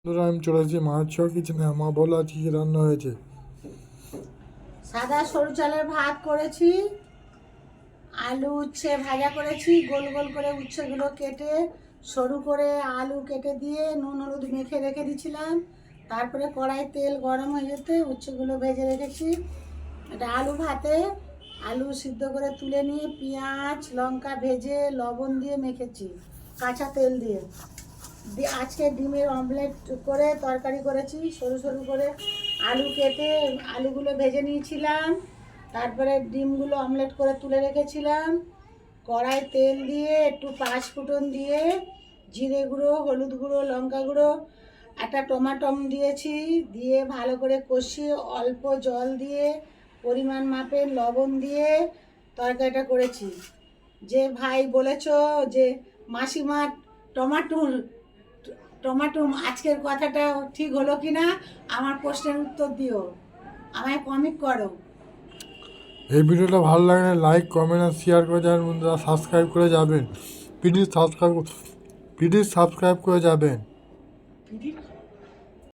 বন্ধুরা, আমি চলে এসেছি মাছ কিচেনে। মা বলো আজকে কি রান্না হয়েছে। সাদা সরু চালের ভাত করেছি, আলু উচ্ছে ভাজা করেছি, গোল গোল করে উচ্ছেগুলো কেটে সরু করে আলু কেটে দিয়ে নুন হলুদ মেখে রেখে দিয়েছিলাম। তারপরে কড়াই তেল গরম হয়ে যেতে উচ্ছেগুলো ভেজে রেখেছি। এটা আলু ভাতে আলু সিদ্ধ করে তুলে নিয়ে পেঁয়াজ লঙ্কা ভেজে লবণ দিয়ে মেখেছি কাঁচা তেল দিয়ে। আজকে ডিমের অমলেট করে তরকারি করেছি, সরু সরু করে আলু কেটে আলুগুলো ভেজে নিয়েছিলাম। তারপরে ডিমগুলো অমলেট করে তুলে রেখেছিলাম। কড়াই তেল দিয়ে একটু পাঁচ ফোড়ন দিয়ে জিরে গুঁড়ো হলুদ গুঁড়ো লঙ্কা গুঁড়ো একটা টমাটম দিয়েছি, দিয়ে ভালো করে কষিয়ে অল্প জল দিয়ে পরিমাণ মাপের লবণ দিয়ে তরকারিটা করেছি। যে ভাই বলেছ যে মাসিমা টমাটোর টমাটো আজকের কথাটা ঠিক হলো কি না, আমার প্রশ্নের উত্তর দিও, আমায় কমিক করো। এই ভিডিওটা ভালো লাগলে লাইক কমেন্ট আর শেয়ার করে যাবেন। বন্ধুরা সাবস্ক্রাইব করে যাবেন, প্লিজ সাবস্ক্রাইব করে যাবেন।